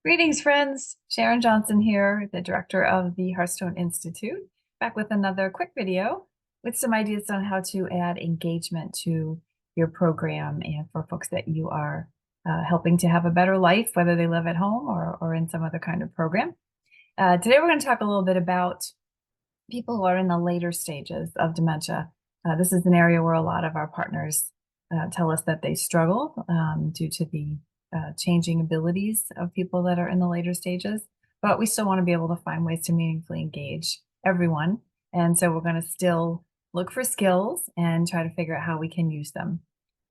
Greetings, friends. Sharon Johnson here, the director of the Hearthstone Institute, back with another quick video with some ideas on how to add engagement to your program and for folks that you are helping to have a better life, whether they live at home or in some other kind of program. Today, we're going to talk a little bit about people who are in the later stages of dementia. This is an area where a lot of our partners tell us that they struggle due to the changing abilities of people that are in the later stages, but we still want to be able to find ways to meaningfully engage everyone. And so we're going to still look for skills and try to figure out how we can use them.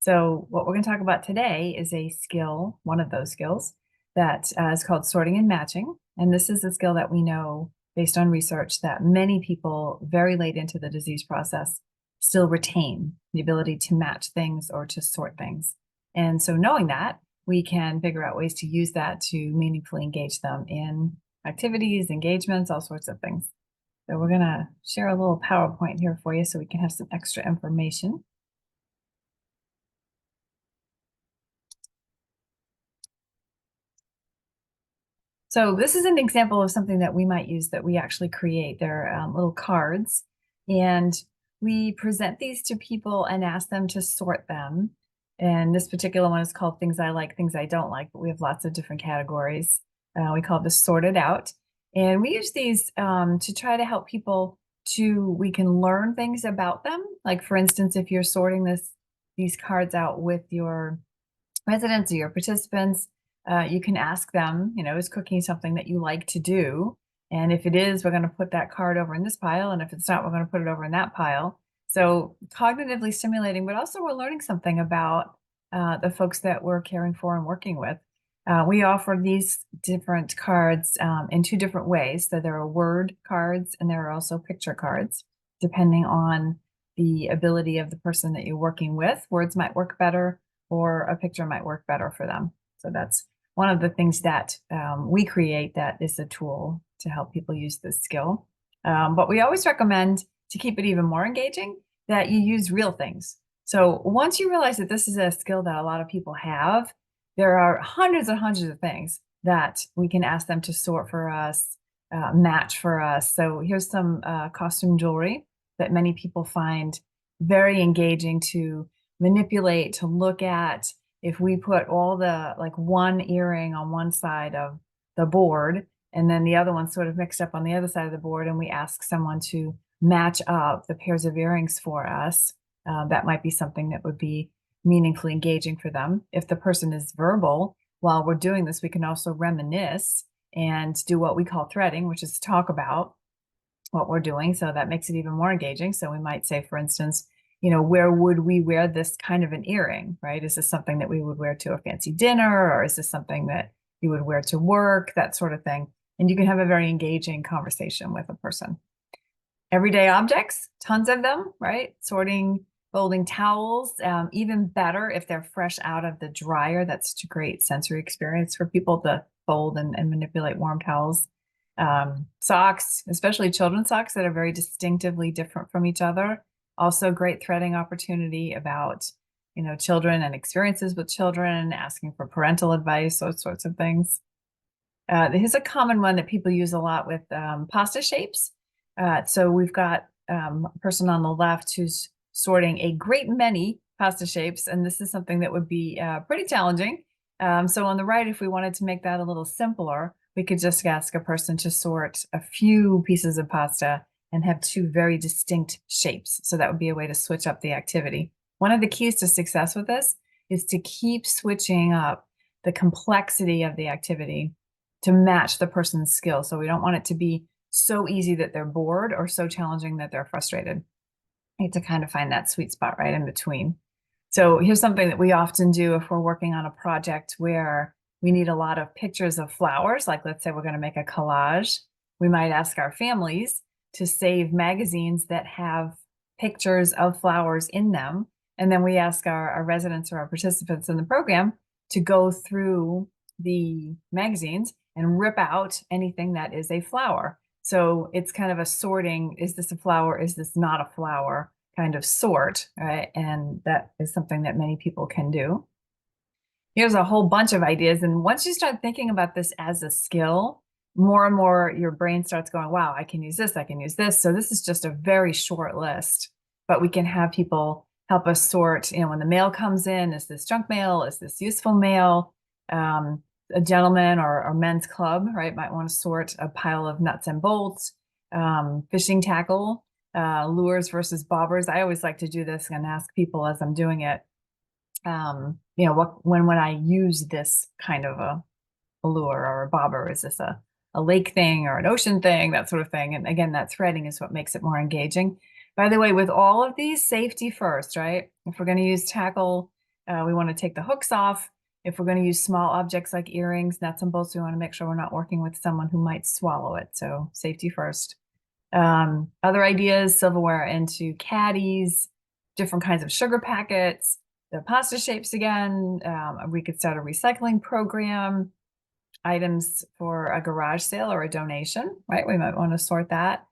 So what we're going to talk about today is a skill, one of those skills, that is called sorting and matching. And this is a skill that we know, based on research, that many people very late into the disease process still retain the ability to match things or to sort things. And so knowing that, we can figure out ways to use that to meaningfully engage them in activities, engagements, all sorts of things. So we're going to share a little PowerPoint here for you so we can have some extra information. So this is an example of something that we might use that we actually create. They're little cards, and we present these to people and ask them to sort them. And this particular one is called Things I Like, Things I Don't Like, but we have lots of different categories. We call this Sorted Out. And we use these to try to help people we can learn things about them. Like, for instance, if you're sorting these cards out with your residents or your participants, you can ask them, is cooking something that you like to do? And if it is, we're going to put that card over in this pile. And if it's not, we're going to put it over in that pile. So cognitively stimulating, but also we're learning something about the folks that we're caring for and working with. We offer these different cards in two different ways. So there are word cards and there are also picture cards, depending on the ability of the person that you're working with. Words might work better, or a picture might work better for them. So that's one of the things that we create that is a tool to help people use this skill. But we always recommend, to keep it even more engaging, that you use real things. So once you realize that this is a skill that a lot of people have, there are hundreds and hundreds of things that we can ask them to sort for us, match for us. So here's some costume jewelry that many people find very engaging to manipulate, to look at. If we put all one earring on one side of the board and then the other one sort of mixed up on the other side of the board, and we ask someone to match up the pairs of earrings for us, that might be something that would be meaningfully engaging for them. If the person is verbal, while we're doing this, we can also reminisce and do what we call threading, which is talk about what we're doing. So that makes it even more engaging. So we might say, for instance, where would we wear this kind of an earring, right? Is this something that we would wear to a fancy dinner, or is this something that you would wear to work, that sort of thing? And you can have a very engaging conversation with a person. Everyday objects, tons of them, right? Sorting, folding towels, even better if they're fresh out of the dryer. That's such a great sensory experience for people to fold and manipulate warm towels. Socks, especially children's socks that are very distinctively different from each other. Also great threading opportunity about, children and experiences with children, asking for parental advice, those sorts of things. Here's a common one that people use a lot with pasta shapes. So we've got a person on the left who's sorting a great many pasta shapes, and this is something that would be pretty challenging. So on the right, if we wanted to make that a little simpler, we could just ask a person to sort a few pieces of pasta and have two very distinct shapes. So that would be a way to switch up the activity. One of the keys to success with this is to keep switching up the complexity of the activity to match the person's skill. So we don't want it to be so easy that they're bored or so challenging that they're frustrated. You have to kind of find that sweet spot right in between. So here's something that we often do if we're working on a project where we need a lot of pictures of flowers. Like, let's say we're going to make a collage. We might ask our families to save magazines that have pictures of flowers in them. And then we ask our residents or our participants in the program to go through the magazines and rip out anything that is a flower. So it's kind of a sorting, is this a flower? Is this not a flower? Kind of sort, right? And that is something that many people can do. Here's a whole bunch of ideas. And once you start thinking about this as a skill, more and more your brain starts going, wow, I can use this, I can use this. So this is just a very short list, but we can have people help us sort, when the mail comes in, is this junk mail? Is this useful mail? A gentleman or men's club, right, might want to sort a pile of nuts and bolts, fishing tackle, lures versus bobbers. I always like to do this and ask people as I'm doing it, when would I use this kind of a lure or a bobber? Is this a lake thing or an ocean thing, that sort of thing? And again, that threading is what makes it more engaging. By the way, with all of these, safety first, right? If we're going to use tackle, we want to take the hooks off. If we're going to use small objects like earrings, nuts and bolts, we want to make sure we're not working with someone who might swallow it. So safety first. Other ideas, silverware into caddies, different kinds of sugar packets, the pasta shapes again. We could start a recycling program, items for a garage sale or a donation, right? We might want to sort that.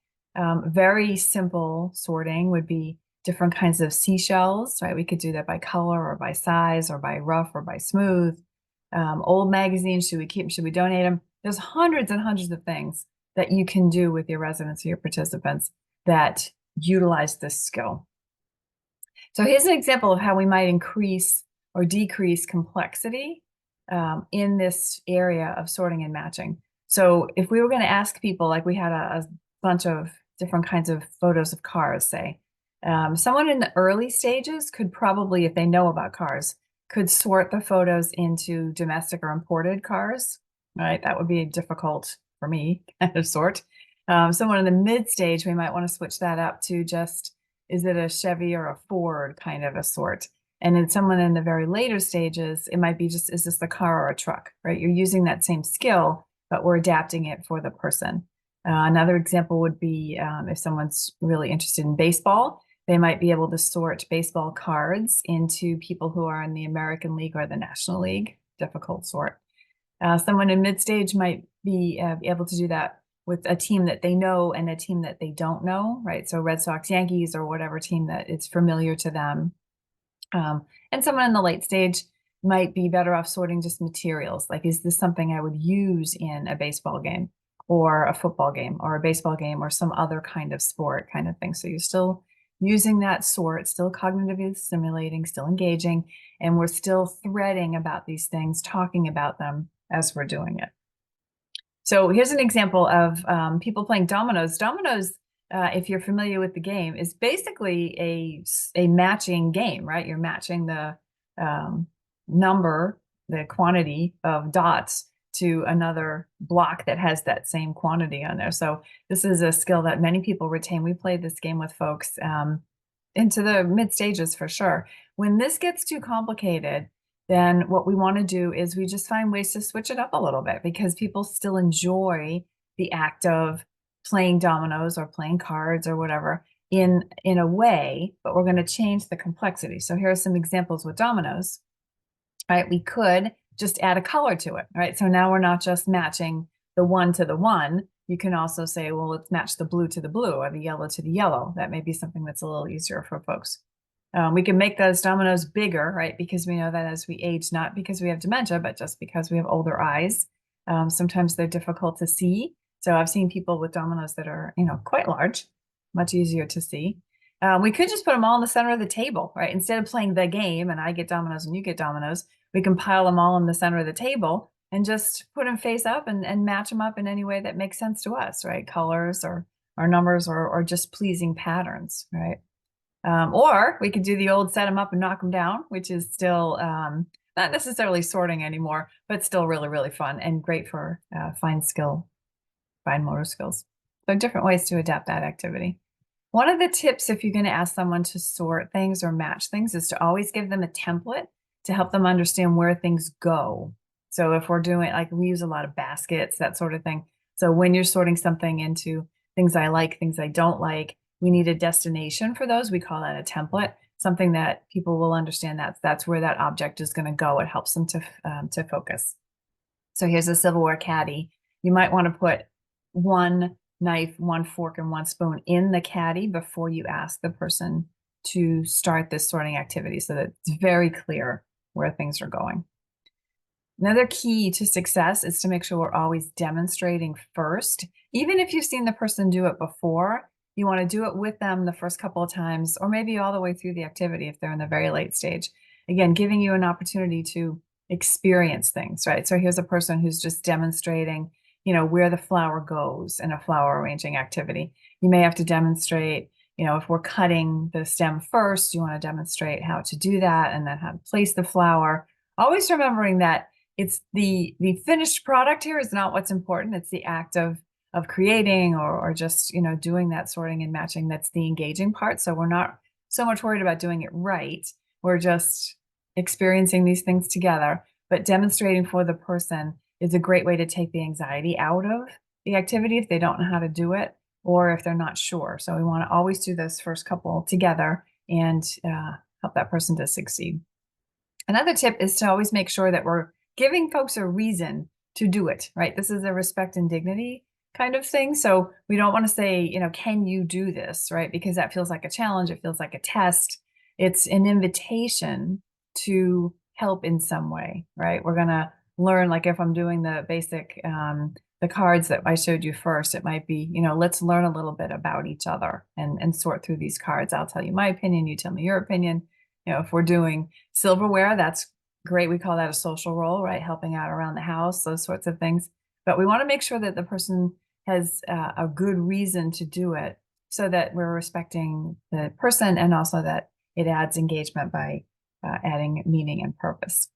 Very simple sorting would be different kinds of seashells, right? We could do that by color or by size or by rough or by smooth. Old magazines, should we keep them? Should we donate them? There's hundreds and hundreds of things that you can do with your residents or your participants that utilize this skill. So here's an example of how we might increase or decrease complexity in this area of sorting and matching. So if we were going to ask people, like we had a bunch of different kinds of photos of cars, say, someone in the early stages could probably, if they know about cars, could sort the photos into domestic or imported cars, right? That would be difficult for me to sort. Someone in the mid stage, we might want to switch that up to just, is it a Chevy or a Ford kind of a sort? And then someone in the very later stages, it might be just, is this a car or a truck, right? You're using that same skill, but we're adapting it for the person. Another example would be if someone's really interested in baseball, they might be able to sort baseball cards into people who are in the American League or the National League. Difficult sort. Someone in mid-stage might be able to do that with a team that they know and a team that they don't know, right? So Red Sox, Yankees, or whatever team that it's familiar to them. And someone in the late stage might be better off sorting just materials. Like, is this something I would use in a baseball game or a football game or a baseball game or some other kind of sport kind of thing? So you're still using that sort, still cognitively stimulating, still engaging, and we're still threading about these things, talking about them as we're doing it. So here's an example of people playing dominoes. Dominoes, if you're familiar with the game, is basically a matching game, right? You're matching the number, the quantity of dots to another block that has that same quantity on there. So this is a skill that many people retain. We played this game with folks into the mid stages for sure. When this gets too complicated, then what we want to do is we just find ways to switch it up a little bit, because people still enjoy the act of playing dominoes or playing cards or whatever in a way, but we're going to change the complexity. So here are some examples with dominoes, right? We could just add a color to it, right? So now we're not just matching the one to the one. You can also say, well, let's match the blue to the blue or the yellow to the yellow. That may be something that's a little easier for folks. We can make those dominoes bigger, right? Because we know that as we age, not because we have dementia, but just because we have older eyes, sometimes they're difficult to see. So I've seen people with dominoes that are, quite large, much easier to see. We could just put them all in the center of the table, right? Instead of playing the game and I get dominoes and you get dominoes, we can pile them all in the center of the table and just put them face up and match them up in any way that makes sense to us, right? Colors or numbers or just pleasing patterns, right? Or we could do the old set them up and knock them down, which is still not necessarily sorting anymore, but still really, really fun and great for fine motor skills. So different ways to adapt that activity. One of the tips, if you're going to ask someone to sort things or match things, is to always give them a template to help them understand where things go. So if we're doing, like, we use a lot of baskets, that sort of thing. So when you're sorting something into things I like, things I don't like, we need a destination for those. We call that a template, something that people will understand that's where that object is going to go. It helps them to focus. So here's a silverware caddy. You might want to put one knife, one fork, and one spoon in the caddy before you ask the person to start this sorting activity, so that it's very clear where things are going. Another key to success is to make sure we're always demonstrating first. Even if you've seen the person do it before, you want to do it with them the first couple of times, or maybe all the way through the activity if they're in the very late stage. Again, giving you an opportunity to experience things, right? So here's a person who's just demonstrating, where the flower goes in a flower arranging activity. You may have to demonstrate, if we're cutting the stem first, you want to demonstrate how to do that and then how to place the flower. Always remembering that it's the finished product here is not what's important. It's the act of creating or just, doing that sorting and matching. That's the engaging part. So we're not so much worried about doing it right. We're just experiencing these things together, but demonstrating for the person is a great way to take the anxiety out of the activity if they don't know how to do it or if they're not sure. So we want to always do this first couple together and help that person to succeed. Another tip is to always make sure that we're giving folks a reason to do it, right? This is a respect and dignity kind of thing. So we don't want to say, can you do this, right? Because that feels like a challenge. It feels like a test. It's an invitation to help in some way, right? We're going to learn, like if I'm doing the basic, the cards that I showed you first, it might be, let's learn a little bit about each other and sort through these cards. I'll tell you my opinion. You tell me your opinion. If we're doing silverware, that's great. We call that a social role, right? Helping out around the house, those sorts of things. But we want to make sure that the person has a good reason to do it so that we're respecting the person and also that it adds engagement by adding meaning and purpose.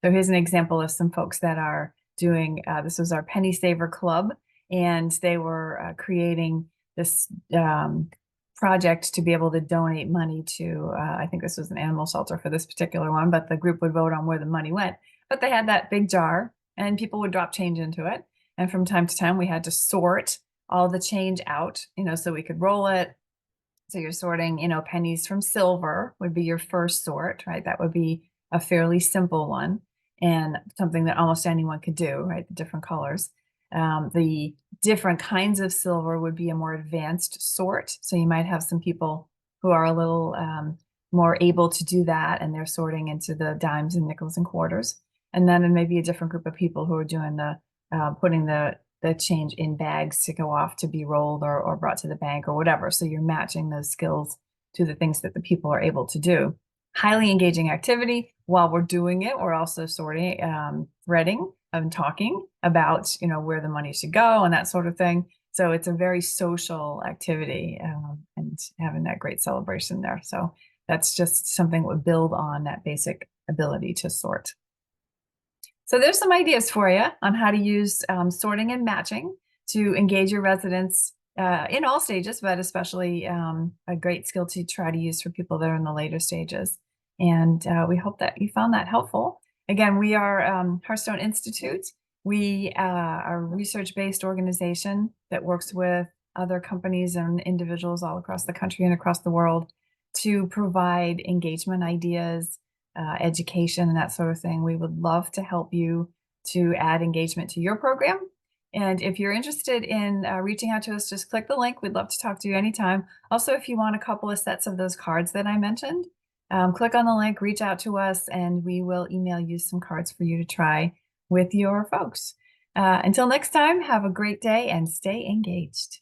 So here's an example of some folks that are doing, this was our Penny Saver Club, and they were creating this project to be able to donate money to, I think this was an animal shelter for this particular one, but the group would vote on where the money went. But they had that big jar and people would drop change into it. And from time to time, we had to sort all the change out, so we could roll it. So you're sorting, pennies from silver would be your first sort, right? That would be a fairly simple one and something that almost anyone could do, right? The different colors. The different kinds of silver would be a more advanced sort. So you might have some people who are a little more able to do that, and they're sorting into the dimes and nickels and quarters. And then maybe a different group of people who are doing the putting the change in bags to go off to be rolled or brought to the bank or whatever. So you're matching those skills to the things that the people are able to do. Highly engaging activity. While we're doing it, we're also sorting, threading and talking about, where the money should go and that sort of thing. So it's a very social activity and having that great celebration there. So that's just something that would build on that basic ability to sort. So there's some ideas for you on how to use sorting and matching to engage your residents in all stages, but especially a great skill to try to use for people that are in the later stages. And we hope that you found that helpful. Again, we are Hearthstone Institute. We are a research-based organization that works with other companies and individuals all across the country and across the world to provide engagement ideas, education, and that sort of thing. We would love to help you to add engagement to your program. And if you're interested in reaching out to us, just click the link. We'd love to talk to you anytime. Also, if you want a couple of sets of those cards that I mentioned, click on the link, reach out to us, and we will email you some cards for you to try with your folks. Until next time, have a great day and stay engaged.